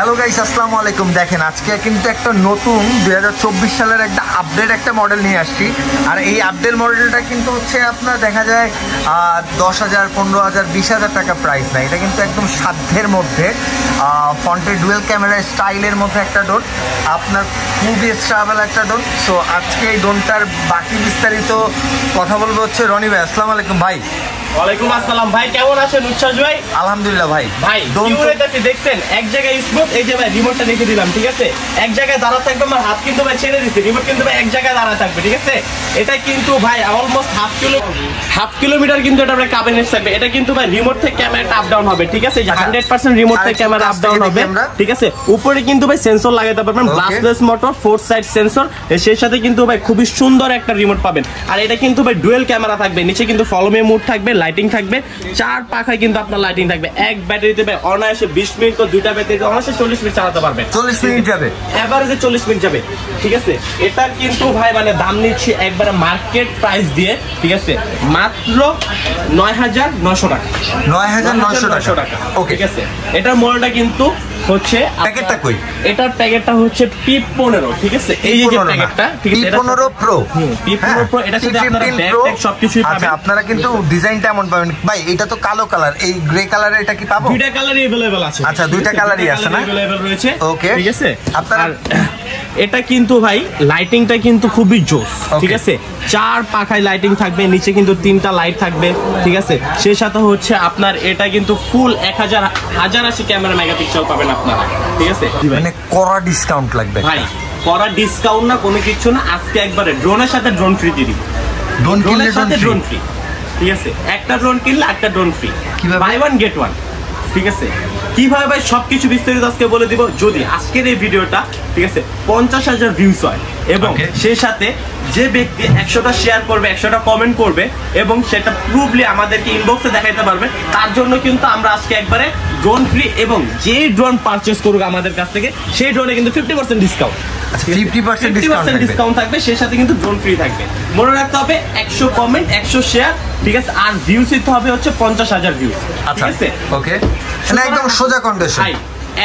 Hello guys, আসসালামু আলাইকুম। দেখেন আজকে কিন্তু একটা নতুন 2024 সালের একটা আপডেট একটা মডেল নিয়ে আসছি। আর এই আপডেট মডেলটা কিন্তু হচ্ছে আপনার দেখা যায় 10,000, 15,000, 20,000 টাকা প্রাইস না। এটা কিন্তু একদম সাধ্যের মধ্যে, ফ্রন্টের ডুয়েল ক্যামেরা স্টাইলের মধ্যে একটা ড্রোন, আপনার খুবই স্ট্রেচেবল একটা ড্রোন। সো আজকে এই ড্রোনটার বাকি বিস্তারিত কথা বলবো হচ্ছে রনি ভাই। আসসালামু আলাইকুম ভাই। ওয়ালাইকুম আসসালাম ভাই, কেমন আছেন উচ্ছ্বাস ভাই? আলহামদুলিল্লাহ ভাই। ভাই দৌড়াইতেছি দেখছেন, এক জায়গায় স্মুথ, এই যে ভাই রিমোটটা রেখে দিলাম, ঠিক আছে? এক জায়গায় দাঁড়া থাকবে, আমার হাত কিন্তু ভাই ছেড়ে দিচ্ছে, রিমোট কিন্তু ভাই এক জায়গায় দাঁড়া থাকবে, ঠিক আছে? এটা কিন্তু ভাই অলমোস্ট হাফ কিলোমিটার কিন্তু এটা ভাই কাভারেজ থাকবে। এটা কিন্তু ভাই রিমোট থেকে ক্যামেরাটা আপ ডাউন হবে, ঠিক আছে? 100% রিমোট থেকে ক্যামেরা আপ ডাউন হবে, ঠিক আছে? উপরে কিন্তু ভাই সেন্সর লাগাতে পারবেন, ব্লাস্টলেস মোটর, 4 সাইড সেন্সর, সেই সাথে কিন্তু ভাই খুবই সুন্দর একটা রিমোট পাবেন। আর এটা কিন্তু ভাই ডুয়েল ক্যামেরা থাকবে, নিচে কিন্তু ফলো মি মোড থাকবে, লাইটিং থাকবে, 4 পাখায় কিন্তু আপনার লাইটিং থাকবে। এক ব্যাটারিতে ভাই অনায়াসে 20 মিনিট, তো দুইটা ব্যাটারিতে অনায়াসে 40 মিনিট চালাতে পারবেন। 40 মিনিট যাবে, এভারেজে 40 মিনিট যাবে, ঠিক আছে? এটা কিন্তু ভাই মানে দাম নিচ্ছি একবারে মার্কেট প্রাইস দিয়ে, ঠিক আছে? মাত্র 9,900 টাকা। 9,900 টাকা, ওকে, ঠিক আছে? এটার মডেলটা কিন্তু হচ্ছে প্যাকেটটা কই? এটার প্যাকেটটা হচ্ছে P15, ঠিক আছে? এই যে প্যাকেটটা, ঠিক আছে? P15 Pro, P15 Pro, এটার সাথে আপনারা ব্যাক ট্যাগ সবকিছুই পাবেন। আচ্ছা, আপনারা কিন্তু ডিজাইনটা এমন পাবেন ভাই। এটা তো কালো কালার, এই গ্রে কালারে এটা কি পাবো? দুইটা কালারই अवेलेबल আছে। আচ্ছা, দুইটা কালারই আছে না? अवेलेबल রয়েছে, ওকে, ঠিক আছে? আপনারা এটা কিন্তু ভাই লাইটিংটা কিন্তু খুবই জোস, ঠিক আছে? 4 পাখায় লাইটিং থাকবে, নিচে কিন্তু 3টা লাইট থাকবে, ঠিক আছে? সেই সাথে হচ্ছে আপনার এটা কিন্তু ফুল 1080 ক্যামেরা মেগাপিক্সেল পাবেন আপনারা, ঠিক আছে? মানে কড়া ডিসকাউন্ট লাগবে ভাই, কড়া ডিসকাউন্ট না, কোনো কিছু না, আজকে একবারে ড্রোনের সাথে ড্রোন ফ্রি দিই। ড্রোনের সাথে ড্রোন ফ্রি, ঠিক আছে? একটা ড্রোন কিনলে একটা drone free, buy one get one, ঠিক আছে? কিভাবে ভাই সবকিছু বিস্তারিত আজকে বলে দিব। যদি আজকের এই ভিডিওটা, ঠিক আছে, 50,000 ভিউজ হয় এবং সেই সাথে যে ব্যক্তি 100টা শেয়ার করবে, 100টা কমেন্ট করবে এবং সেটা প্রুফলি আমাদেরকে ইনবক্সে দেখাইতে পারবে, তার জন্য কিন্তু আমরা আজকে একবারে ড্রোন ফ্রি, এবং যে ড্রোন পারচেজ করুক আমাদের কাছ থেকে সেই ড্রোনে কিন্তু 50% ডিসকাউন্ট, 50% ডিসকাউন্ট থাকবে, সেই সাথে কিন্তু ড্রোন ফ্রি থাকবে। মনে রাখতে হবে 100 কমেন্ট, 100 শেয়ার, ঠিক আছে? আর ভিউজ দিতে হবে হচ্ছে 50,000 ভিউজ, ঠিক আছে? ওকে, একদম সোজা কন্ডিশন,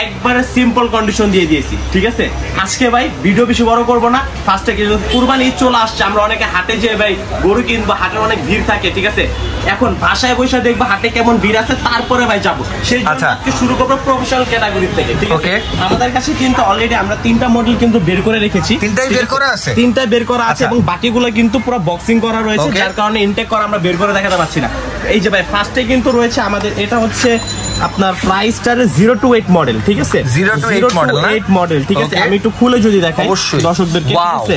একবারে সিম্পল কন্ডিশন দিয়ে দিয়েছি, ঠিক আছে? আজকে ভাই ভিডিও বেশি বড় করবো না। ফার্স্টে কুরবানি ঈদ চলে আসছে, আমরা অনেকে হাটে যে ভাই গরু কিনবো, হাটের অনেক ভিড় থাকে, ঠিক আছে? এখন বাসায় বসে দেখবো হাটে কেমন ভিড় আছে, তারপরে ভাই যাবো। সেই জন্য শুরু করবো প্রফেশনাল ক্যাটাগরি থেকে, ঠিক আছে? আমাদের কাছে কিন্তু অলরেডি আমরা 3টা মডেল কিন্তু বের করে রেখেছি, 3টাই বের করা আছে এবং বাকিগুলো কিন্তু পুরো বক্সিং করা রয়েছে, যার কারণে ইনটেক করা আমরা বের করে দেখাতে পারছি না। এই যে ভাই ফার্স্টে কিন্তু রয়েছে আমাদের, এটা হচ্ছে আপনার প্রাইসটার 0 to 8 মডেল, ঠিক আছে? 0 to 8 মডেল, ঠিক আছে? আমি একটু খুলে যদি দেখাই দর্শকদেরকে, ঠিক আছে?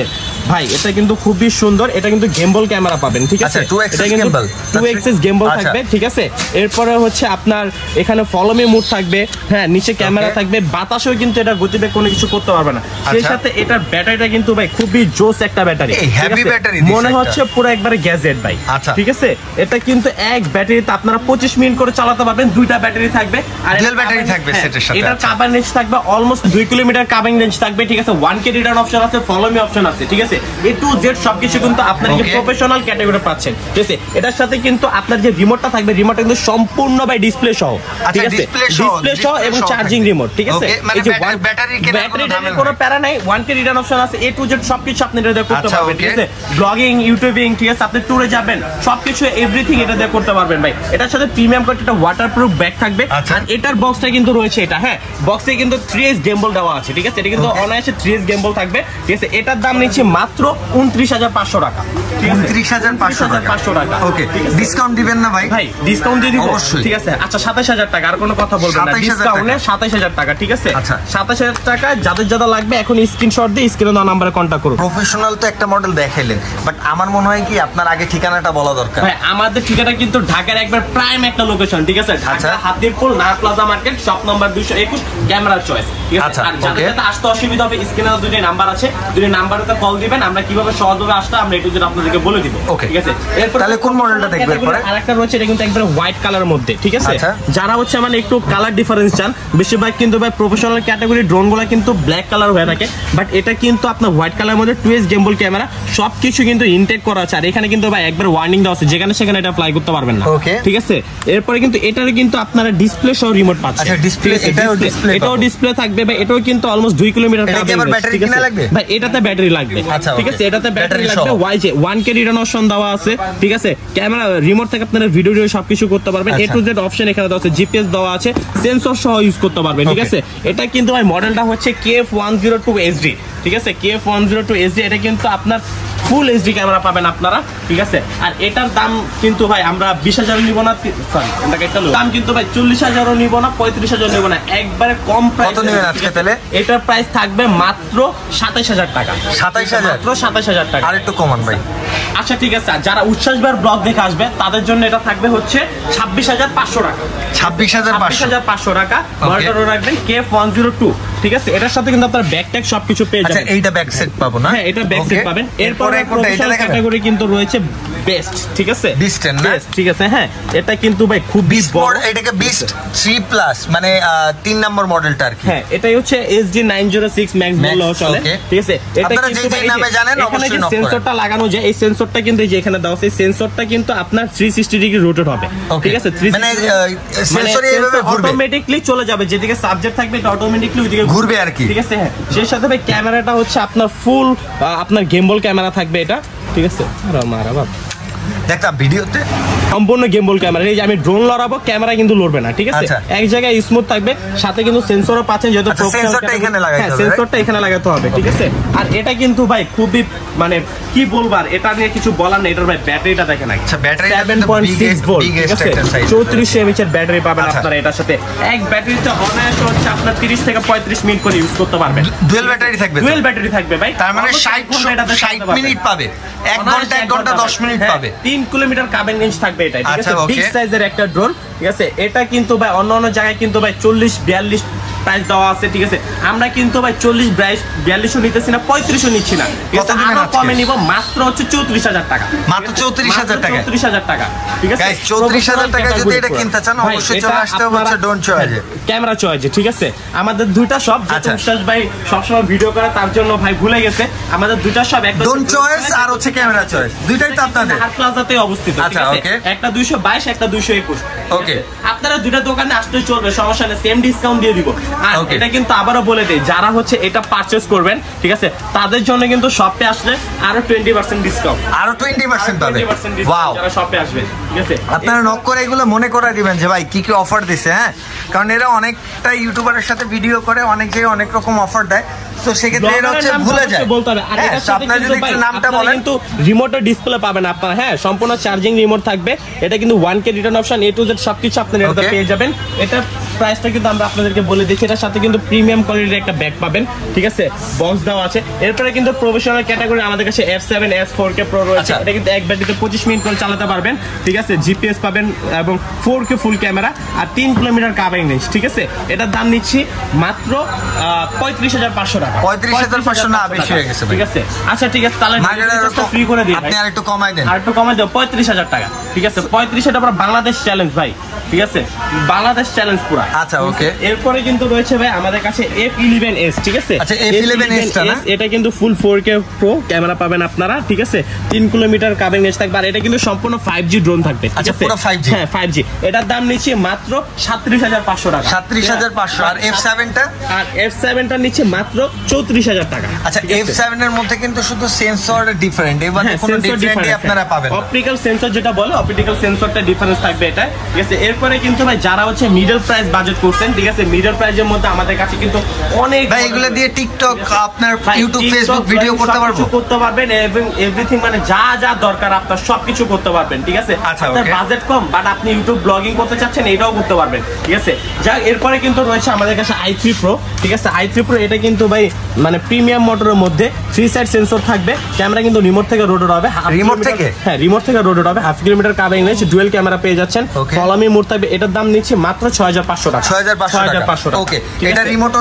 ভাই এটা কিন্তু খুবই সুন্দর, এটা কিন্তু গেমবল ক্যামেরা পাবেন, ঠিক আছে? এটা কিন্তু 2 এক্সিস গেমবল থাকবে, ঠিক আছে? এরপরে হচ্ছে আপনার এখানে ফলো মি মোড থাকবে, হ্যাঁ, নিচে ক্যামেরা থাকবে, বাতাসেও কিন্তু এটা গতিবেগ কোনো কিছু করতে পারবে না। সেই সাথে এটার ব্যাটারিটা কিন্তু ভাই খুবই জোস একটা ব্যাটারি, হেভি ব্যাটারি, মনে হচ্ছে পুরো একবারে গ্যাজেট ভাই, ঠিক আছে? এটা কিন্তু এক ব্যাটারিতে আপনারা 25 মিনিট করে চালাতে পারবেন, দুইটা ব্যাটারি থাকবে, আর ডুয়াল ব্যাটারি থাকবে সেটার সাথে। এটার কাভারেজ রেঞ্জ থাকবে অলমোস্ট 2 কিলোমিটার কাভারিং রেঞ্জ থাকবে, ঠিক আছে? 1K রিটার্ন অপশন আছে, ফলো মি অপশন আছে, ঠিক আছে? A to Z সবকিছু কিন্তু আপনারা কি প্রফেশনাল ক্যাটাগরি পাচ্ছেন, ঠিক আছে? এটার সাথে কিন্তু আপনার যে রিমোটটা থাকবে, রিমোটটা কিন্তু সম্পূর্ণ বাই ডিসপ্লে সহ, ঠিক আছে? ডিসপ্লে সহ এবং চার্জিং রিমোট, ঠিক আছে? এই যে ব্যাটারি কোনো প্যারা নাই, 1K রিটার্ন অপশন আছে, A to Z সবকিছু আপনি এটা দিয়ে করতে পারবেন, ঠিক আছে? ব্লগিং, ইউটিউবিং, ঠিক আছে? আপনি ট্যুরে যাবেন, সবকিছু এভরিথিং এটা দিয়ে করতে পারবেন ভাই। এটার সাথে প্রিমিয়াম কোয়ালিটি একটা ওয়াটারপ্রুফ ব্যাগ থাকবে, আর এটার বক্সটা কিন্তু রয়েছে এটা, হ্যাঁ, বক্সে কিন্তু 3S গেমবল দেওয়া আছে, ঠিক আছে? এটা কিন্তু অনায়াসে 3S গেমবল থাকবে, ঠিক আছে? এটার দাম নিচ্ছে মাত্র 29,500 টাকা, ঠিক আছে? 29,500 টাকা, ওকে। ডিসকাউন্ট দিবেন না ভাই? ভাই ডিসকাউন্ট দিয়ে দিব, ঠিক আছে? আচ্ছা, 27,000 টাকা, আর কোনো কথা বলবেন না, ডিসকাউন্টে 27,000 টাকা, ঠিক আছে? 27,000 টাকা যাদের যাদের লাগবে এখন স্ক্রিনশট দিয়ে স্ক্রিনে দেওয়া নাম্বারে কন্টাক্ট করুন। প্রফেশনাল তো একটা মডেল দেখাইলেন, বাট আমার মনে হয় কি আপনার আগে ঠিকানাটা বলা দরকার। ভাই আমাদের ঠিকানা কিন্তু ঢাকার একবার প্রাইম একটা লোকেশন, ঠিক আছে? Dhaka Hatirpool Nayar plaza market, shop number 221, camera choice, ঠিক আছে? আর যাদের যাতে আসতে অসুবিধা হবে, স্ক্রিনে দুটো নাম্বার আছে, দুটো নাম্বারেতে কল দিবেন, আমরা কিভাবে সহজভাবে আসতে আমরা একটু যদি আপনাদেরকে বলে দিব, ঠিক আছে? এরপর তাহলে কোন মডেলটা দেখবেন? পরে আরেকটা রয়েছে, এটা কিন্তু একবার হোয়াইট কালারের মধ্যে, ঠিক আছে? যারা হচ্ছে মানে একটু কালার ডিফারেন্স চান, বেশিরভাগ কিন্তু ভাই প্রফেশনাল ক্যাটাগরি ড্রোনগুলো কিন্তু ব্ল্যাক কালার হয়ে থাকে, বাট এটা কিন্তু আপনার হোয়াইট কালারের মধ্যে 2S গেমবল ক্যামেরা, সবকিছু কিন্তু ইনটেক করা আছে। আর এখানে কিন্তু ভাই একবার ওয়ার্নিং দেওয়া আছে, যেখানে সেখানে এটা ফ্লাই করতে পারবেন না, ঠিক আছে। এরপরে কিন্তু এটার কিন্তু আপনারা ডিসপ্লে সহ রিমোট পাচ্ছেন। আচ্ছা, ডিসপ্লে এটাও ডিসপ্লে থাকবে ভাই, এটাও কিন্তু অলমোস্ট 2 কিলোমিটার কাভারেজ, ঠিক আছে ভাই। এটাতে ব্যাটারি লাগবে, ঠিক আছে, এটাতে ব্যাটারি লাগবে। ওয়াইজে 1K রিটার্ন অপশন দেওয়া আছে, ঠিক আছে। ক্যামেরা রিমোট থেকে আপনারা ভিডিও সবকিছু করতে পারবেন। A to Z অপশন এখানে দেওয়া আছে, জিপিএস দেওয়া আছে, সেন্সর সহ ইউজ করতে পারবেন, ঠিক আছে। এটা কিন্তু ভাই মডেলটা হচ্ছে KF102SD, ঠিক আছে, KF102SD। এটা কিন্তু আপনার ফুল এইচডি ক্যামেরা পাবেন আপনারা, ঠিক আছে। আর এটার দাম কিন্তু ভাই আমরা 20,000 নিব না, সরি দাম কিন্তু ভাই 40,000 নিব না, 35,000 নিব না, একবারে কম প্রাইস। কত নেবেন আজকে তাহলে? এটার প্রাইস থাকবে মাত্র 27,000 টাকা। 27,000, মাত্র 27,000 টাকা। আর একটু কমান ভাই। আচ্ছা ঠিক আছে, যারা উচ্ছ্বাস ভাইয়ের ব্লগ দেখে আসবে তাদের জন্য এটা থাকবে হচ্ছে 26,500 টাকা। 26,500 টাকা। মডেলটা রাখবেন KF102, ঠিক আছে। এটার সাথে কিন্তু আপনার ব্যাক ট্যাগ সবকিছু পেয়ে যাবেন। আচ্ছা, এইটা ব্যাক সেট পাবো না? হ্যাঁ, এটা ব্যাক সেট পাবেন। এরপরে প্রফেশনাল ক্যাটাগরি কিন্তু রয়েছে বেস্ট, ঠিক আছে, বিস্ট না, ঠিক আছে। হ্যাঁ, এটা কিন্তু ভাই খুব বড়, এটাকে বিস্ট 3+ মানে 3 নম্বর মডেলটা আর কি। হ্যাঁ, এটাই হচ্ছে SD906 ম্যাক্স বললেও চলে, ঠিক আছে। এটা কিন্তু ভাই নামে জানেন অবশ্যই নক করেন। সেন্সরটা লাগানো যায়, এই সেন্সরটা কিন্তু এই যে এখানে দাও, সেই সেন্সরটা কিন্তু আপনার 360 ডিগ্রি রোটেট হবে, ঠিক আছে। মানে সেন্সর এইভাবে ঘুরবে, অটোমেটিক্যালি চলে যাবে, যেদিকে সাবজেক্ট থাকবে এটা অটোমেটিক্যালি ওইদিকে ঘুরবে আর কি, ঠিক আছে। হ্যাঁ, সেই সাথে ভাই ক্যামেরাটা হচ্ছে আপনার ফুল আপনার গেমবল ক্যামেরা থাকবে এটা, ঠিক আছে। মারা বাবা দেখতাম ভিডিওতে সম্পূর্ণ গেমবল ক্যামেরা। এই যে আমি ড্রোন লড়াবো, ক্যামেরা কিন্তু লড়বে না, ঠিক আছে। এক জায়গায় স্মুথ থাকবে, সাথে কিন্তু সেন্সরও পাচ্ছেন, যেহেতু সেন্সরটা এখানে লাগাইতে হবে, সেন্সরটা এখানে লাগাতে হবে, ঠিক আছে। আর এটা কিন্তু ভাই খুবই মানে কি বলবার, এটা নিয়ে কিছু বলার নেই। এটার ভাই ব্যাটারিটা দেখেন, আচ্ছা ব্যাটারি 7.6 ভোল্ট, ঠিক আছে, 34 mAh এর ব্যাটারি পাবেন আপনারা এটার সাথে। এক ব্যাটারিতে অনায়াসে হচ্ছে আপনার 30 থেকে 35 মিনিট করে ইউজ করতে পারবেন। ডুয়াল ব্যাটারি থাকবে, ডুয়াল ব্যাটারি থাকবে ভাই, তার মানে 60 মিনিট পাবে, 1 ঘন্টা 10 মিনিট পাবে। 3 কিলোমিটার কাবিং রেঞ্জ থাকবে এটা, ঠিক আছে। বিগ সাইজের একটা ড্রোন, ঠিক আছে। এটা কিন্তু ভাই অন্য জায়গায় কিন্তু ভাই 40-42 প্রাইস দেওয়া আছে, ঠিক আছে। আমরা কিন্তু ভাই 40-42 নিতেছি না, 35 নিচ্ছি না, আমরা কমে নিব, মাত্র হচ্ছে 34,000 টাকা, মাত্র 34,000 টাকা, 34,000 টাকা, ঠিক আছে। 34,000 টাকা যদি এটা কিনতে চান অবশ্যই চলে আসতে হবে হচ্ছে ড্রোন চয়েজে, ক্যামেরা চয়েজে, ঠিক আছে। আমাদের দুইটা শপ, উচ্ছ্বাস ভাই সবসময় ভিডিও করে, তার জন্য ভাই ভুলে গেছে, আমাদের দুইটা শপ, একটা ড্রোন চয়েস আর হচ্ছে ক্যামেরা চয়েস, দুইটাই তো আপনাদের হাট প্লাজাতে অবস্থিত, আচ্ছা ওকে। একটা 222, একটা 221, ওকে। আপনারা দুইটা দোকানে আসতে চলবে, সমস্যা নেই, সেম ডিসকাউন্ট দিয়ে দিব। আর এটা কিন্তু আবারও বলে দেই, যারা হচ্ছে এটা পারচেজ করবেন, ঠিক আছে, তাদের জন্য কিন্তু শপে আসলে আরো 20% ডিসকাউন্ট, আরো 20% পাবে। ওয়াও, যারা শপে আসবে, ঠিক আছে। আপনারা নক করে এগুলো মনে করাই দিবেন যে ভাই কি কি অফার দিছে, হ্যাঁ, কারণ এরা অনেকটা ইউটিউবারের সাথে ভিডিও করে, অনেক জায়গায় অনেক রকম অফার দেয়, তো সেক্ষেত্রে এরা হচ্ছে ভুলে যায় বলতে হবে। আর এটার সাথে আপনারা যদি নামটা বলেন, কিন্তু রিমোটের ডিসপ্লে পাবেন আপনারা, হ্যাঁ, সম্পূর্ণ চার্জিং রিমোট থাকবে। এটা কিন্তু 1K return option, A to Z সবকিছু আপনারা এটা পেয়ে যাবেন। এটা প্রাইসটা কিন্তু আমরা আপনাদেরকে বলে দিচ্ছি, এটার সাথে কিন্তু প্রিমিয়াম কোয়ালিটির একটা ব্যাগ পাবেন, ঠিক আছে, বক্স দেওয়া আছে। এরপরে কিন্তু প্রফেশনাল ক্যাটাগরি আমাদের কাছে F7S 4K Pro রয়েছে। এটা কিন্তু এক ব্যাটারিতে 25 মিনিট করে চালাতে পারবেন, ঠিক আছে। জিপিএস পাবেন এবং 4K ফুল ক্যামেরা আর 3 কিলোমিটার কাভারিং রেঞ্জ, ঠিক আছে। এটার দাম নিচ্ছি মাত্র 35,500 টাকা। 35,500 না, বেশি হয়ে গেছে, ঠিক আছে। আচ্ছা ঠিক আছে, তাহলে ফ্রি করে দিই, আপনি আরেকটু কমাই দেন, আরেকটু কমাই দাও, 35,000 টাকা, ঠিক আছে। 35 এটা পুরো বাংলাদেশ চ্যালেঞ্জ ভাই, ঠিক আছে, বাংলাদেশ চ্যালেঞ্জ পুরো। আচ্ছা ওকে। এরপরে কিন্তু রয়েছে ভাই আমাদের কাছে F11s, ঠিক আছে। আচ্ছা, F11s টা না, এটা কিন্তু ফুল 4K Pro ক্যামেরা পাবেন আপনারা, ঠিক আছে। 3 কিলোমিটার কাভারিং রেঞ্জ থাকবে, আর এটা কিন্তু সম্পূর্ণ 5G ড্রোন থাকবে, ঠিক আছে, পুরো 5G, হ্যাঁ 5G। এটার দাম নিচ্ছে মাত্র 37,500 টাকা, 37,500। আর F7 টা, আর F7 টা নিচ্ছে মাত্র 34,000 টাকা। আচ্ছা, F7 এর মধ্যে কিন্তু শুধু সেন্সর ডিফারেন্ট, এবার কোনো ডিফারেন্টই আপনারা পাবেন, অপটিক্যাল সেন্সর যেটা বলে, অপটিক্যাল সেন্সরটা ডিফারেন্স থাকবে এটা, ঠিক আছে। এরপরে কিন্তু ভাই যারা হচ্ছে মিডল প্রাইস বাজেট করছেন, ঠিক আছে, মিডল প্রাইসের মধ্যে আমাদের কাছে কিন্তু অনেক, ভাই এগুলো দিয়ে টিকটক, আপনার ইউটিউব, ফেসবুক ভিডিও করতে পারবেন এবং এভরিথিং, মানে যা যা দরকার আপনার সবকিছু করতে পারবেন, ঠিক আছে। আপনার বাজেট কম বাট আপনি ইউটিউব ব্লগিং করতে চাচ্ছেন, এটাও করতে পারবেন, ঠিক আছে। যা এরপরে কিন্তু রয়েছে আমাদের কাছে i3 Pro, ঠিক আছে। i3 Pro এটা কিন্তু ভাই মানে প্রিমিয়াম মোটরের মধ্যে 3 সাইড সেন্সর থাকবে, ক্যামেরা কিন্তু রিমোট থেকে রোটেট হবে, রিমোট থেকে, হ্যাঁ রিমোট থেকে রোটেট হবে, 1/2 kilometre covering range, dual camera পেয়ে যাচ্ছেন, ফলোমি মোড থাকবে। এটার দাম নিচ্ছে মাত্র 6,500 টাকা, 6,500 টাকা, ওকে। এটা রিমোট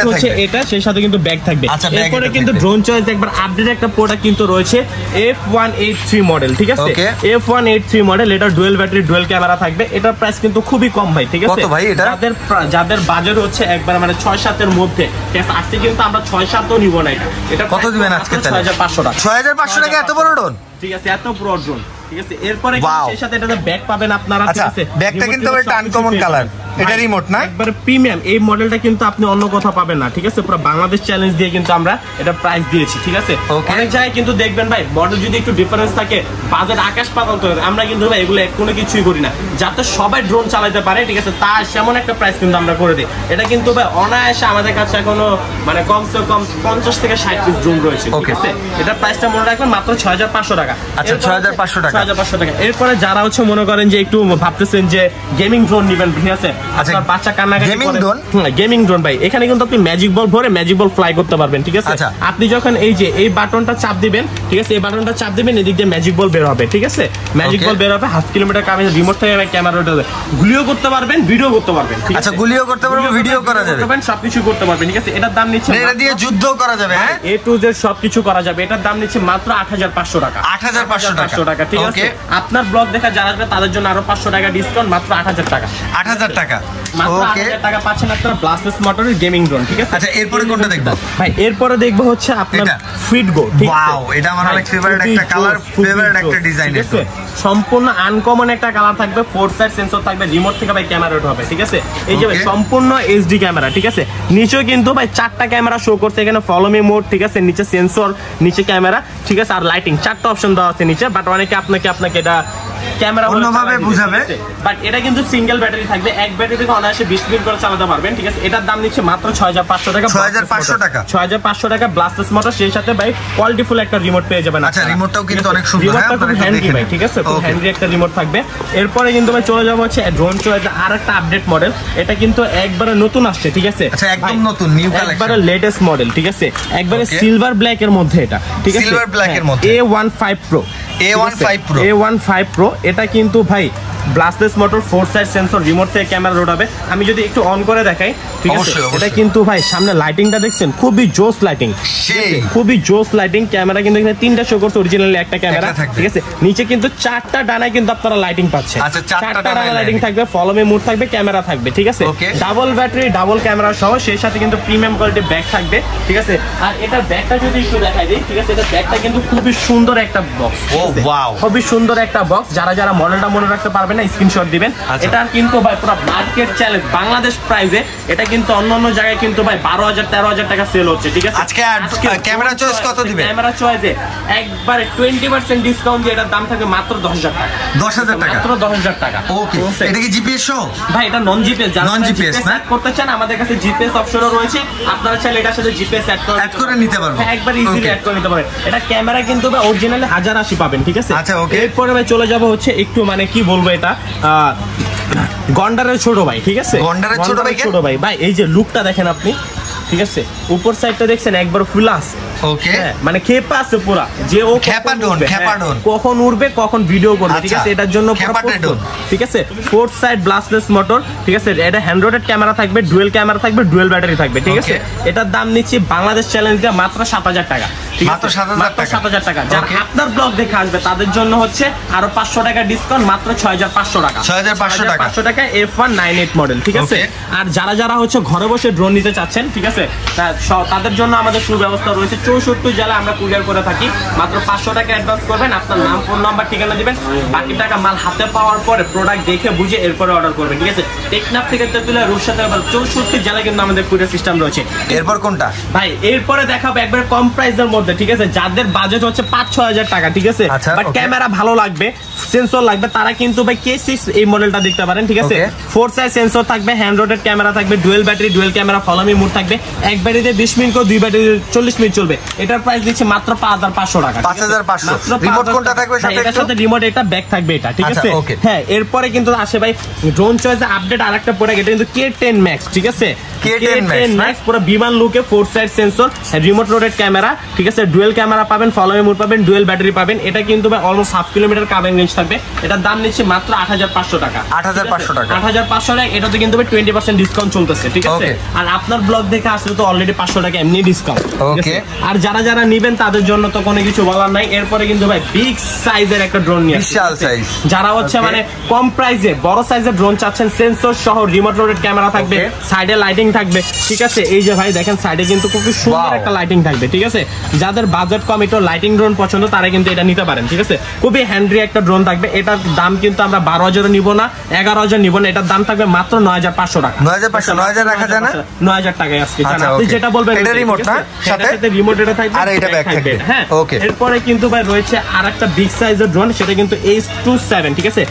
হচ্ছে এটা, সেই সাথে কিন্তু ব্যাগ থাকবে। এরপরে কিন্তু ড্রোন চয়েস একবার আপডেট একটা প্রোডাক্ট কিন্তু রয়েছে F183 মডেল, ঠিক আছে। F183 মডেল, এটা ডুয়াল ব্যাটারি ডুয়াল ক্যামেরা থাকবে। এটার প্রাইস কিন্তু খুবই কম ভাই, ঠিক আছে। যাদের বাজেট হচ্ছে একবার মানে 6-7 এর মধ্যে, ঠিক আছে, আজকে কিন্তু আমরা 6-7ও নিব না। এটা কত দিবেন আজকে? 6,500 টাকা। 6,500 টাকা এত বড় ড্রোন, ঠিক আছে, এত বড় ড্রোন। ঠিক আছে। এরপরে এর সাথে এটাতে ব্যাগ পাবেন আপনারা, ঠিক আছে। ব্যাগটা কিন্তু একটা আনকমন কালার, এটা রিমোট না, একবারে প্রিমিয়াম। এই মডেলটা কিন্তু আপনি অন্য কোথাও পাবেন না, ঠিক আছে। পুরো বাংলাদেশ চ্যালেঞ্জ দিয়ে কিন্তু আমরা এটা প্রাইস দিয়েছি, ঠিক আছে। অনেক জায়গায় কিন্তু দেখবেন ভাই মডেল যদি একটু ডিফারেন্স থাকে, বাজেট আকাশ পাতাল তো, আমরা কিন্তু ভাই এগুলো কোনো কিছুই করি না, যাতে সবাই ড্রোন চালাতে পারে, ঠিক আছে। তার সেমন একটা প্রাইস কিন্তু আমরা করে দিই। এটা কিন্তু ভাই অনায়াসে আমাদের কাছে এখনো মানে কমসে কম 50 থেকে 60 পিস ড্রোন রয়েছে, ঠিক আছে। এটা প্রাইসটা মনে রাখবেন মাত্র 6500 টাকা। আচ্ছা 6500 টাকা, 6500 টাকা। এরপরে যারা হচ্ছে মনে করেন যে একটু ভাবতেছেন যে গেমিং ড্রোন নেবেন, ঠিক আছে, আপনার বাচ্চা কান্নাকাটি করে, গেমিং ড্রোন ভাই এখানে কিন্তু আপনি ম্যাজিক বল ভরে ম্যাজিক বল ফ্লাই করতে পারবেন, ঠিক আছে। আপনি যখন এই যে এই বাটনটা চাপ দিবেন, ঠিক আছে, এই বাটনটা চাপ দিবেন, এদিক দিয়ে ম্যাজিক বল বের হবে, ঠিক আছে। ম্যাজিক বল বের হবে, 1/2 কিলোমিটার কামে রিমোট থেকে ক্যামেরা উঠে গুলিও করতে পারবেন, ভিডিও করতে পারবেন, ঠিক আছে। আচ্ছা গুলিও করতে পারবেন, ভিডিও করা যাবে, সবকিছু করতে পারবেন, ঠিক আছে। এটার দাম নিচ্ছে, এটা দিয়ে যুদ্ধ করা যাবে, হ্যাঁ, A to Z সবকিছু করা যাবে। এটার দাম নিচ্ছে মাত্র 8500 টাকা, 8500 টাকা, ঠিক আছে। আপনার ব্লগ দেখা যারা আসবে তাদের জন্য আরো 500 টাকা ডিসকাউন্ট, মাত্র 8000 টাকা, 8000 টাকা, মাত্র 8000 টাকা পাচ্ছেন আপনারা ব্লাস্টেস মোটরের গেমিং ড্রোন, ঠিক আছে। আচ্ছা এরপরে কোনটা দেখব ভাই? এরপরে দেখব হচ্ছে আপনার ফিটগো, ঠিক আছে। ওয়াও, এটা আমার অনেক ফেভারিট একটা কালার, ফেভারিট একটা ডিজাইন, ঠিক আছে। সম্পূর্ণ আনকমন একটা কালার থাকবে, 4 সাইড সেন্সর থাকবে, রিমোট থেকে ভাই ক্যামেরা হবে, ঠিক আছে। এই যে ভাই সম্পূর্ণ এইচডি ক্যামেরা, ঠিক আছে। নিচেও কিন্তু ভাই 4টা ক্যামেরা শো করছে, এখানে ফলো মি মোড, ঠিক আছে, নিচে সেন্সর, নিচে ক্যামেরা, ঠিক আছে, আর লাইটিং 4টা অপশন দেওয়া আছে নিচে। বাট অনেকে আপনাকে এটা ক্যামেরা অন্যভাবে বুঝাবে, বাট এটা কিন্তু সিঙ্গেল ব্যাটারি থাকবে, এক ব্যাটারি থেকে অনায়াসে 20 মিনিট করে চালাতে পারবেন, ঠিক আছে। এটার দাম নিচ্ছে মাত্র 6500 টাকা, 6500 টাকা, 6500 টাকা ব্লাস্টেস মোটর, সেই সাথে ভাই কোয়ালিটিফুল একটা রিমোট পেয়ে যাবেন। আচ্ছা রিমোটটাও কিন্তু অনেক সুন্দর, রিমোটটা খুব হ্যান্ডি ভাই, ঠিক আছে, খুব হ্যান্ডি একটা রিমোট থাকবে। এরপরে কিন্তু ভাই চলে যাবো হচ্ছে ড্রোন চয়েসে আরেকটা আপডেট মডেল, এটা কিন্তু একবারে নতুন আসছে, ঠিক আছে। আচ্ছা একদম নতুন, নিউ কালেকশন, একবারে লেটেস্ট মডেল, ঠিক আছে, একবারে সিলভার ব্ল্যাক এর মধ্যে এটা, ঠিক আছে, সিলভার ব্ল্যাক এর মধ্যে A15 Pro, A15 Pro। এটা কিন্তু ভাই ব্লাস্টেস মোটর, 4 সাইড সেন্সর, রিমোট থেকে ক্যামেরা রোটাবে। আমি যদি একটু অন করে দেখাই, ঠিক আছে, এটা কিন্তু ভাই সামনে লাইটিংটা দেখছেন, খুবই জোস লাইটিং, খুবই জোস লাইটিং। ক্যামেরা কিন্তু এখানে 3টা শো করছে, অরিজিনালি একটা ক্যামেরা, ঠিক আছে। নিচে কিন্তু 4টা ডানায় কিন্তু আপনারা লাইটিং পাচ্ছেন, 4টা ডানায় লাইটিং থাকবে, ফলো মি মোড থাকবে, ক্যামেরা থাকবে, ঠিক আছে। ডাবল ব্যাটারি, ডাবল ক্যামেরা সহ, সেই সাথে কিন্তু প্রিমিয়াম কোয়ালিটির ব্যাগ থাকবে, ঠিক আছে। আর এটা ব্যাগটা যদি একটু দেখাই দিই, ঠিক আছে, এটা ব্যাগটা কিন্তু খুবই সুন্দর একটা বক্স, খুবই সুন্দর একটা বক্স। যারা মডেলটা মনে রাখতে পারবেন না, স্ক্রিনশট দিবেন। এটা কিন্তু ভাই পুরো মার্কেট চ্যালেঞ্জ, বাংলাদেশ প্রাইসে এটা কিন্তু অন্যান্য জায়গায় কিন্তু ভাই 12000-13000 টাকা সেল হচ্ছে, ঠিক আছে। আজকে ক্যামেরা চয়েস কত দিবেন? ক্যামেরা চয়েসে একবারে 20% ডিসকাউন্ট দিয়ে এটার দাম থাকবে মাত্র 10000 টাকা, 10000 টাকা, মাত্র 10000 টাকা। ওকে, এটা কি জিপিএস সহ? ভাই এটা নন জিপিএস, যারা নন জিপিএস অ্যাড করতে চান আমাদের কাছে জিপিএস অপশনও রয়েছে, আপনারা চাইলে এটার সাথে জিপিএস অ্যাড করে নিতে পারবেন, একবার ইজিলি অ্যাড করে নিতে পারবেন। এটা ক্যামেরা কিন্তু ভাই অরিজিনালি 1080 পাবেন, ঠিক আছে। আচ্ছা ওকে, এরপরে ভাই চলে যাব হচ্ছে একটু মানে কি বলবো, এটা গন্ডারের ছোট ভাই, ঠিক আছে, গন্ডারের ছোট ভাই। ভাই এই যে লুকটা দেখেন আপনি, ঠিক আছে, উপর সাইডটা দেখছেন একবার ফুলাস, ওকে, মানে খেপা আছে পুরা, যে ও খেপাডন কখন উঠবে কখন ভিডিও করবে, ঠিক আছে। এটার জন্য ঠিক আছে 4 সাইড ব্লাস্টলেস মোটর, ঠিক আছে। এটা হ্যান্ড রোটেড ক্যামেরা থাকবে, ডুয়েল ক্যামেরা থাকবে, ডুয়েল ব্যাটারি থাকবে, ঠিক আছে। এটার দাম নিচ্ছি বাংলাদেশ চ্যালেঞ্জ দিয়ে মাত্র 7000 টাকা, মাত্র 7000 টাকা। যারা আপনার ব্লগ দেখে আসবে তাদের জন্য হচ্ছে আরো 500 টাকা ডিসকাউন্ট, মাত্র 6500 টাকা, 6500 টাকা F198 মডেল, ঠিক আছে। আর যারা হচ্ছে ঘরে বসে ড্রোন নিতে চাচ্ছেন, ঠিক আছে, তাদের জন্য আমাদের সুব্যবস্থা রয়েছে। 64 জেলায় আমরা কুরিয়ার করে থাকি। মাত্র 500 টাকা অ্যাডভান্স করবেন, আপনার নাম, ফোন নাম্বার, ঠিকানা দিবেন, বাকি টাকা মাল হাতে পাওয়ার পরে প্রোডাক্ট দেখে বুঝে এরপরে অর্ডার করবেন, ঠিক আছে। টেকনাফ থেকে তেতুলিয়া, রূপসা, 64 জেলায় কিন্তু আমাদের কুরিয়ার সিস্টেম রয়েছে। এরপর কোনটা ভাই? এরপরে দেখাবো একবার কম প্রাইসের মধ্যে, ঠিক আছে, যাদের বাজেট হচ্ছে 5-6 টাকা, ঠিক আছে, বাট ক্যামেরা ভালো লাগবে, সেন্সর লাগবে, তারা কিন্তু ভাই K6 এই মডেলটা দেখতে পারেন, ঠিক আছে। 4 সাইজ সেন্সর থাকবে, হ্যান্ড রোটেড ক্যামেরা থাকবে, dual battery, dual camera, follow me mode থাকবে। এক ব্যাটারিতে 20 মিনিট করে, 2 ব্যাটারি 40 মিনিট চলবে। এটার প্রাইস দিচ্ছে মাত্র 5500 টাকা, 5500। রিমোট কোনটা থাকবে সাথে? এটার সাথে রিমোট, এটা ব্যাক থাকবে, এটা ঠিক আছে। হ্যাঁ, এরপরে কিন্তু আসে ভাই ড্রোন চয়েসে আপডেট আরেকটা প্রোডাক্ট, এটা কিন্তু K10 Max, ঠিক আছে। K10 Max পুরো বিমান লুকে, 4 সাইড সেন্সর, রিমোট রোটেড ক্যামেরা, ঠিক আছে, ডুয়েল ক্যামেরা পাবেন, ফলো মি মোড পাবেন, ডুয়েল ব্যাটারি পাবেন। এটা কিন্তু ভাই অলমোস্ট 1/2 কিলোমিটার কাভারিং রেঞ্জ থাকবে। এটার দাম নিচ্ছে মাত্র 8500 টাকা, 8500 টাকা, 8500 টাকা। এটাতে কিন্তু ভাই 20% ডিসকাউন্ট চলতেছে, ঠিক আছে। আর আপনার ব্লগ দেখে আসলে তো অলরেডি 500 টাকা এমনি ডিসকাউন্ট, ওকে। আর যারা যারা নেবেন তাদের জন্য তো কোনো কিছু বলার নাই। এরপরে কিন্তু ভাই বিগ সাইজের একটা ড্রোন নিয়ে বিশাল সাইজ, যারা হচ্ছে মানে কম প্রাইসে বড় সাইজের ড্রোন চাচ্ছেন, সেন্সর সহ রিমোট রোটেট ক্যামেরা থাকবে, সাইডে লাইটিং থাকবে, ঠিক আছে। এই যে ভাই দেখেন সাইডে কিন্তু খুব সুন্দর একটা লাইটিং থাকবে, ঠিক আছে। যাদের বাজেট কম একটু লাইটিং ড্রোন পছন্দ তারা কিন্তু এটা নিতে পারেন, ঠিক আছে। খুবই হ্যান্ডি একটা ড্রোন থাকবে। এটার দাম কিন্তু আমরা 12,000 নিব না, 11,000 নিব না, এটার দাম থাকবে মাত্র 9,500 টাকা। 9,500 রাখা যায় না? 9,000 টাকায় আজকে আপনি যেটা বলবেন। এটা রিমোট না, সাথে রিমোট এটা থাকবে আর এটা ব্যাক থাকবে। হ্যাঁ ওকে। এরপরে কিন্তু ভাই রয়েছে আরেকটা বিগ সাইজের ড্রোন, সেটা কিন্তু H27, ঠিক আছে।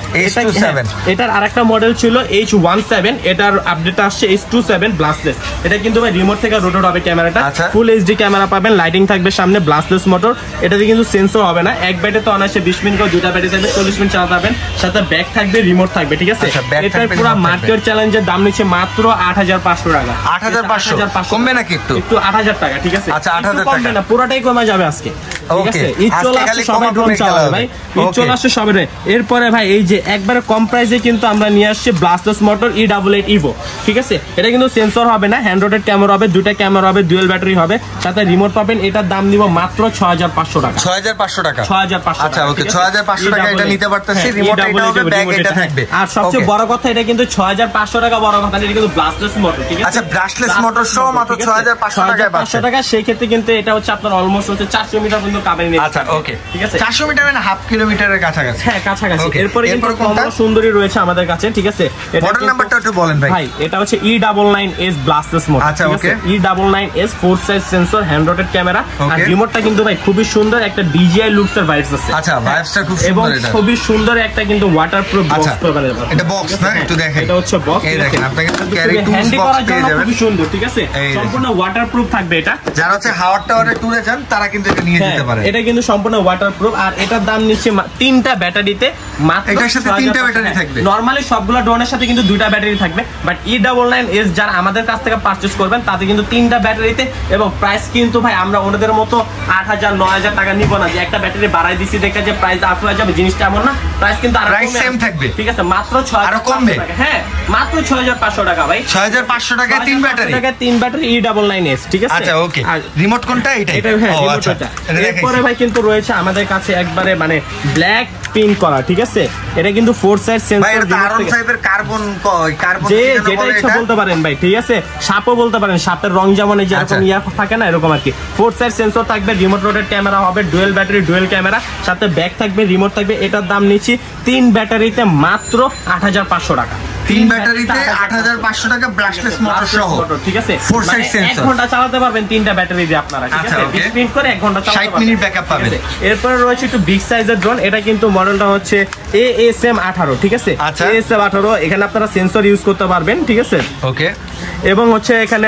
এটার আরেকটা মডেল ছিল H17, এটার আপডেট আসছে H27 ব্লাস্টলেস। এটা কিন্তু ভাই রিমোট থেকে রোটেট হবে ক্যামেরাটা, ফুল এইচডি ক্যামেরা পাবেন, লাইটিং থাকবে সামনে, ব্লাস্টলেস মোটর। এটাতে কিন্তু সেন্সর হবে না, এক ব্যাটে তো অনায়াসে 20 মিনিট করে, দুইটা ব্যাটারি থাকবে 40 মিনিট চালাতে পারবেন, সাথে ব্যাক থাকবে, রিমোট থাকবে, ঠিক আছে। এটার পুরো মার্কেট চ্যালেঞ্জের দাম নিচ্ছে মাত্র 8,500 টাকা। 8,500 কমবে নাকি একটু? 8,000 টাকা, ঠিক আছে। আচ্ছা 8,000 কমবে না, পুরোটাই কমে যাবে আজকে, ঠিক আছে। ঈদ চলে আসছে, সবাই ড্রোন চালাবে ভাই, ঈদ চলে আসছে সবাই। এরপরে ভাই এই যে একবারে কম প্রাইসে কিন্তু আমরা নিয়ে আসছি ব্লাস্টলেস মোটর E88 Evo, ঠিক আছে। এটা কিন্তু সেন্সর হবে না, হ্যান্ড রোটেট ক্যামেরা হবে, দুইটা ক্যামেরা হবে, ডুয়াল ব্যাটারি হবে, সাথে রিমোট পাবেন। এটার দাম নিব মাত্র 6,500 টাকা। 6,500 টাকা, 6,500। আচ্ছা ওকে, 6,500 টাকা এটা নিতে পারতেছি। রিমোট এটা হবে, ব্যাগ এটা থাকবে। আর সবচেয়ে বড় কথা এটা কিন্তু 6,500 টাকা, বড় কথা এটা কিন্তু ব্লাস্টলেস মোটর, ঠিক আছে। আচ্ছা ব্লাস্টলেস মোটর সহ মাত্র 6,500 টাকায় পাচ্ছেন। 500 টাকা, সেই ক্ষেত্রে কিন্তু এটা হচ্ছে আপনার অলমোস্ট হচ্ছে 400 মিটার পর্যন্ত কাভারিং নেবে। আচ্ছা ওকে, ঠিক আছে। 400 মিটার মানে হাফ কিলোমিটারের কাছাকাছি। হ্যাঁ কাছাকাছি। এরপরে কিন্তু কমলা সুন্দরী রয়েছে আমাদের কাছে, ঠিক আছে। মডেল নাম্বারটা একটু বলেন ভাই। ভাই এটা হচ্ছে E99S ব্লাস্টলেস মোটর, আচ্ছা okay. E99S 4 size sensor, hand rotate camera, আর রিমোটটা কিন্তু ভাই খুবই সুন্দর একটা DJI লুকস এর ভাইবস আছে। আচ্ছা ভাইবসটা খুব সুন্দর। এবং এটা খুবই সুন্দর একটা কিন্তু ওয়াটারপ্রুফ বক্স পাবেন। এটা বক্স না, একটু দেখেন। এটা হচ্ছে বক্স, এই দেখেন, আপনাকে ক্যারি টুলস বক্স পেয়ে যাবেন, খুবই সুন্দর, ঠিক আছে। সম্পূর্ণ ওয়াটারপ্রুফ থাকবে এটা। যারা হচ্ছে হাওয়ার টাওয়ারে ট্যুরে যান তারা কিন্তু এটা নিয়ে যেতে পারে। এটা কিন্তু সম্পূর্ণ ওয়াটারপ্রুফ, আর এটার দাম নিচ্ছে 3টা ব্যাটারিতে মাত্র। এটার সাথে 3টা ব্যাটারি থাকবে। নরমালি সবগুলো ড্রোনের সাথে কিন্তু 2টা ব্যাটারি থাকবে, বাট E99S যারা আমাদের কাছ থেকে পারচেজ করবেন তাদের কিন্তু 3টা ব্যাটারিতে। এবং প্রাইস কিন্তু ভাই আমরা ওনাদের মতো 8,000 9,000 টাকা নিব না, যে একটা ব্যাটারি বাড়াই দিছি দেখে যে প্রাইস আপ হয়ে যাবে, জিনিসটা এমন না। প্রাইস কিন্তু আর সেম থাকবে, ঠিক আছে। মাত্র 6,500 টাকা। হ্যাঁ মাত্র 6,500 টাকা ভাই। 6,500 টাকায় 3 ব্যাটারি, 3 ব্যাটারি E99S, ঠিক আছে। আচ্ছা ওকে। আর রিমোট কোনটা? এটা। হ্যাঁ রিমোট এটা। এরপরে ভাই কিন্তু রয়েছে আমাদের কাছে একবারে মানে ব্ল্যাক প্রিন্ট করা, ঠিক আছে। এটা কিন্তু 4 সাইজ সেন্সর। ভাই এটা আরন ফাইবার কার্বন যে যেটা ইচ্ছা বলতে পারেন ভাই, ঠিক আছে। সাপও বলতে পারেন, সাপের রং যেমন এই যে এরকম ইয়া থাকে না, এরকম আর কি। 4 সাইজ সেন্সর থাকবে, রিমোট রোটেট ক্যামেরা হবে, ডুয়াল ব্যাটারি ডুয়াল ক্যামেরা, সাথে ব্যাক থাকবে, রিমোট থাকবে। এটার দাম নিচ্ছি 3 ব্যাটারিতে মাত্র 8,500 টাকা। 3 ব্যাটারিতে 8,500 টাকা ব্রাশলেস মোটর সহ, ঠিক আছে। 4 সাইজ সেন্সর, 1 ঘন্টা চালাতে পারবেন 3টা ব্যাটারি দিয়ে আপনারা, ঠিক আছে। 20 মিনিট করে 1 ঘন্টা চালাতে পারবেন, 60 মিনিট ব্যাকআপ পাবেন। এরপরে রয়েছে একটু বিগ সাইজের ড্রোন। এটা কিন্তু মডেলটা হচ্ছে ASM18, ঠিক আছে। ASM18 এখানে আপনারা সেন্সর ইউজ করতে পারবেন, ঠিক আছে। ওকে। এবং হচ্ছে এখানে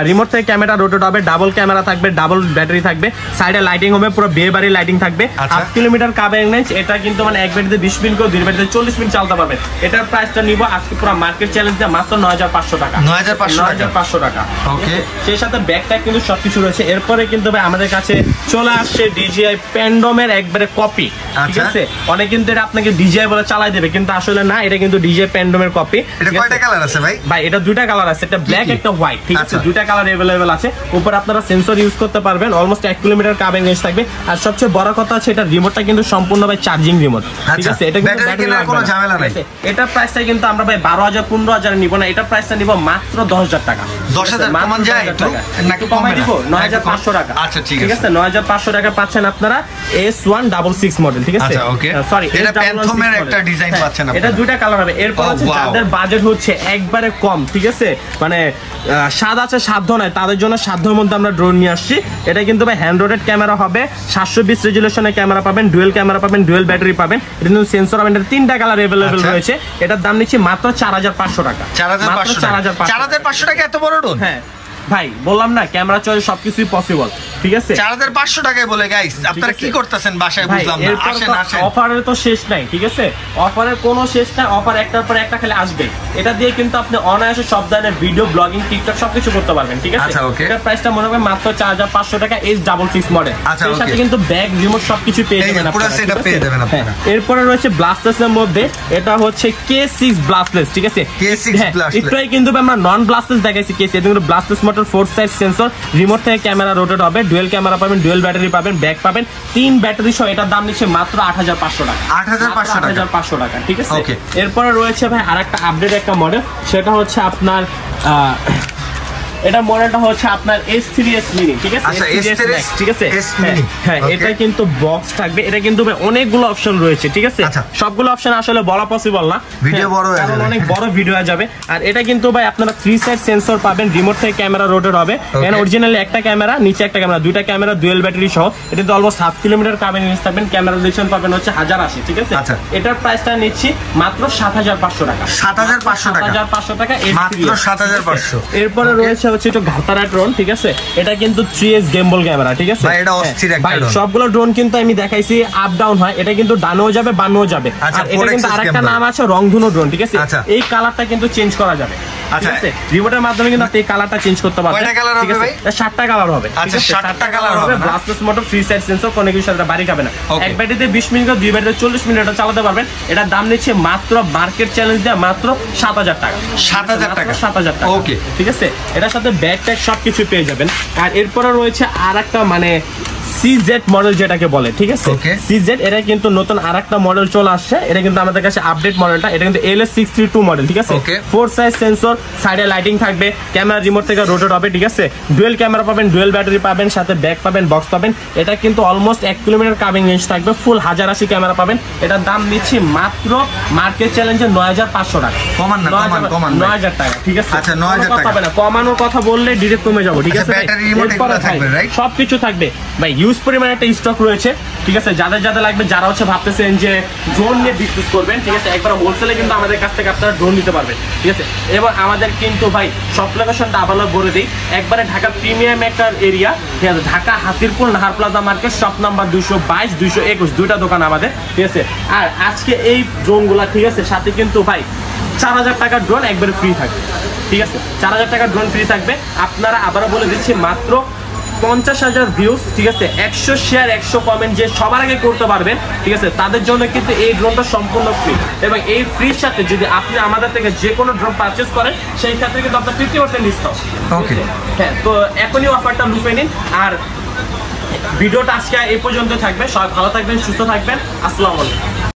রিমোট থেকে ক্যামেরা রোটেট হবে, ডাবল ক্যামেরা থাকবে, ডাবল ব্যাটারি থাকবে, সাইডে লাইটিং হবে, পুরো বিয়ে বাড়ি লাইটিং থাকবে, 8 কিলোমিটার কাভারিং রেঞ্জ। এটা কিন্তু মানে এক ব্যাটারিতে 20 মিনিট করে, দুই ব্যাটারিতে 40 মিনিট চালাতে পারবেন। এটার প্রাইসটা নিব আজকে পুরো মার্কেট চ্যালেঞ্জ দিয়ে মাত্র 9,500 টাকা। 9,500 টাকা, ওকে। সেই সাথে ব্যাকটা কিন্তু সবকিছু রয়েছে। এরপরে কিন্তু ভাই আমাদের কাছে চলে আসছে DJI প্যান্ডমের একবারে কপি, ঠিক আছে। অনেক কিন্তু এটা আপনাকে DJI বলে চালাই দেবে, কিন্তু আসলে না, এটা কিন্তু DJI প্যান্ডমের কপি। এটা কয়টা কালার আছে ভাই? ভাই এটা 2টা কালার আছে, একটা ব্ল্যাক একটা হোয়াইট, ঠিক আছে। 2টা কালার अवेलेबल আছে। উপরে আপনারা সেন্সর ইউজ করতে পারবেন, অলমোস্ট 1 কিলোমিটার কাভারিং রেঞ্জ থাকবে। আর সবচেয়ে বড় কথা আছে এটা রিমোটটা কিন্তু সম্পূর্ণ ভাই চার্জিং রিমোট, ঠিক আছে। এটা কিন্তু ব্যাটারি কোনো ঝামেলা নাই। এটা প্রাইসটা কিন্তু আমরা ভাই 12,000 15,000 নিব না, এটা প্রাইসটা নিব মাত্র 10,000 টাকা। 10,000 কমান যায় একটু নাকি কমাই দিব 9,500 টাকা। আচ্ছা ঠিক আছে, 9,500 টাকা পাচ্ছেন আপনারা S166 মডেল, ঠিক আছে। আচ্ছা ওকে। সরি, এটা প্যান্থমের একটা ডিজাইন পাচ্ছেন আপনারা। এটা 2টা কালার হবে। এরপর আছে যাদের বাজেট হচ্ছে একবারে কম, ঠিক আছে, মানে স্বাদ আছে সাধ্য নাই, তাদের জন্য সাধ্যের মধ্যে আমরা ড্রোন নিয়ে আসছি। এটা কিন্তু ভাই হ্যান্ড রোটেট ক্যামেরা হবে, 720 রেজুলেশনের ক্যামেরা পাবেন, ডুয়াল ক্যামেরা পাবেন, ডুয়াল ব্যাটারি পাবেন। এটা কিন্তু সেন্সর পাবেন। এটা 3টা কালার अवेलेबल রয়েছে। এটার দাম নিচ্ছি মাত্র 4,500 টাকা। 4,500 টাকা এত বড় ড্রোন? হ্যাঁ ভাই বললাম না, ক্যামেরা চলে সবকিছুই পসিবল, ঠিক আছে। 4,500 টাকায় বলে গাইস আপনারা কি করতেছেন বাসায়? বুঝলাম না। আসেন আসেন, অফারের তো শেষ নাই, ঠিক আছে। অফারের কোনো শেষ নাই, অফার একটার পর একটা খালি আসবে। এটা দিয়ে কিন্তু আপনি অনায়াসে সব ধরনের ভিডিও, ব্লগিং, টিকটক সবকিছু করতে পারবেন, ঠিক আছে। এটার প্রাইসটা মনে করেন মাত্র 4,500 টাকা। S66 মডেল, এর সাথে কিন্তু ব্যাগ, রিমোট সবকিছু পেয়ে যাবেন পুরো সেটআপ পেয়ে যাবেন আপনারা। এরপরে রয়েছে ব্লাস্টলেসের মধ্যে, এটা হচ্ছে K6 ব্লাস্টলেস, ঠিক আছে। K6 ব্লাস্টলেস এটাই কিন্তু আমরা নন ব্লাস্টলেস দেখাইছি। K6 এটা কিন্তু ব্লাস্টলেস মোটর, 4 সাইজ সেন্সর, রিমোট থেকে ক্যামেরা রোটেট হবে, ডুয়েল ক্যামেরা পাবেন, ডুয়েল ব্যাটারি পাবেন, ব্যাক পাবেন, 3 ব্যাটারি সহ এটার দাম নিচ্ছে মাত্র 8500 টাকা। 8500 টাকা, ঠিক আছে। এরপরে রয়েছে ভাই আরেকটা আপডেট একটা মডেল, সেটা হচ্ছে আপনার এটা মডেলটা হচ্ছে আপনার S3s mini, ঠিক আছে। আচ্ছা, S3s Max, ঠিক আছে। হ্যাঁ, এটা কিন্তু বক্স থাকবে, এটা কিন্তু অনেকগুলো অপশন রয়েছে, ঠিক আছে। সবগুলো অপশন আসলে বলা পসিবল না, ভিডিও বড় হয়ে যাবে, অনেক বড় ভিডিও হয়ে যাবে। আর এটা কিন্তু ভাই আপনারা 3 সাইড সেন্সর পাবেন, রিমোট থেকে ক্যামেরা রোটেট হবে। এখানে অরিজিনালি একটা ক্যামেরা, নিচে একটা ক্যামেরা, দুইটা ক্যামেরা, ডুয়েল ব্যাটারি সহ। এটা তো অলমোস্ট 1/2 কিলোমিটার কাবিং রেঞ্জ থাকবেন। ক্যামেরা রেজোলিউশন পাবেন হচ্ছে 1080, ঠিক আছে। এটার প্রাইসটা নিচ্ছি মাত্র 7500 টাকা। 7500 টাকা, মাত্র 7500। এরপরে রয়েছে হচ্ছে একটু ঘাতারা ড্রোন, ঠিক আছে। এটা কিন্তু 3S গেমবল ক্যামেরা, ঠিক আছে। ভাই এটা অস্থির একটা ড্রোন। সবগুলো ড্রোন কিন্তু আমি দেখাইছি আপ ডাউন হয়, এটা কিন্তু ডানেও যাবে বামেও যাবে। আর এটা কিন্তু আরেকটা নাম আছে রংধনু ড্রোন, ঠিক আছে। এই কালারটা কিন্তু চেঞ্জ করা যাবে, ঠিক আছে। রিমোটের মাধ্যমে কিন্তু আপনি এই কালারটা চেঞ্জ করতে পারবেন। কয়টা কালার হবে ভাই? 7টা কালার হবে। আচ্ছা, 7টা কালার হবে। ব্লাস্টলেস মোটর, 3 সাইড সেন্সর, কোনো কিছুর সাথে বাড়ি খাবে না। এক ব্যাটারিতে 20 মিনিট, 2 ব্যাটারিতে 40 মিনিট চালাতে পারবেন। এটার দাম নিচ্ছে মাত্র মার্কেট চ্যালেঞ্জ দিয়ে মাত্র 7000 টাকা। 7000 টাকা, 7000 টাকা, ওকে, ঠিক আছে। এটার সাথে ব্যাগ ট্যাগ সবকিছু পেয়ে যাবেন। আর এরপরে রয়েছে আরেকটা মানে CZ মডেল যেটাকে বলে, ঠিক আছে। CZ এটা কিন্তু নতুন আরেকটা মডেল চলে আসছে, এটা কিন্তু আমাদের কাছে আপডেট মডেলটা। এটা কিন্তু LS632 মডেল, ঠিক আছে। 4 সাইজ সেন্সর, সাইডে লাইটিং থাকবে, ক্যামেরা রিমোট থেকে রোটেট হবে, ঠিক আছে। ডুয়েল ক্যামেরা পাবেন, ডুয়েল ব্যাটারি পাবেন, সাথে ব্যাক পাবেন, বক্স পাবেন। এটা কিন্তু অলমোস্ট 1 কিলোমিটার কাবিং রেঞ্জ থাকবে, ফুল 1080 ক্যামেরা পাবেন। এটার দাম নিচ্ছি মাত্র মার্কেট চ্যালেঞ্জে 9500 টাকা। কমান না, কমান 9000 টাকা, ঠিক আছে। আচ্ছা, 9000 টাকা হবে না, কমানোর কথা বললে ডিরেক্ট কমে যাবো, ঠিক আছে। ব্যাটারি রিমোট এগুলো থাকবে, রাইট? সবকিছু থাকবে ভাই, হিউজ পরিমাণে একটা স্টক রয়েছে, ঠিক আছে। যাদের যাদের লাগবে, যারা হচ্ছে ভাবতেছেন যে ড্রোন নিয়ে বিজনেস করবেন, ঠিক আছে, একবার হোলসেলে কিন্তু আমাদের কাছ থেকে আপনারা ড্রোন নিতে পারবেন, ঠিক আছে। এবং আমাদের কিন্তু ভাই সব লোকেশনটা আবার বলে দিই, একবারে ঢাকা প্রিমিয়াম একটা এরিয়া, ঠিক আছে। Dhaka Hatirpool Nahar plaza market, shop number 222, 221, দুইটা দোকান আমাদের, ঠিক আছে। আর আজকে এই ড্রোনগুলা, ঠিক আছে, সাথে কিন্তু ভাই 4000 টাকার ড্রোন একবারে ফ্রি থাকবে, ঠিক আছে। 4000 টাকার ড্রোন ফ্রি থাকবে। আপনারা আবারও বলে দিচ্ছি মাত্র 50,000 ভিউজ, ঠিক আছে, 100 শেয়ার, 100 কমেন্ট যে সবার আগে করতে পারবেন, ঠিক আছে, তাদের জন্য কিন্তু এই ড্রোনটা সম্পূর্ণ ফ্রি। এবং এই ফ্রির সাথে যদি আপনি আমাদের থেকে যে কোনো ড্রোন পারচেজ করেন, সেই ক্ষেত্রে কিন্তু আপনার 50% ডিসকাউন্ট। ওকে, হ্যাঁ, তো এখনই অফারটা লুফে নিন। আর ভিডিওটা আজকে এই পর্যন্ত থাকবে। সবাই ভালো থাকবেন, সুস্থ থাকবেন। আসসালামু আলাইকুম।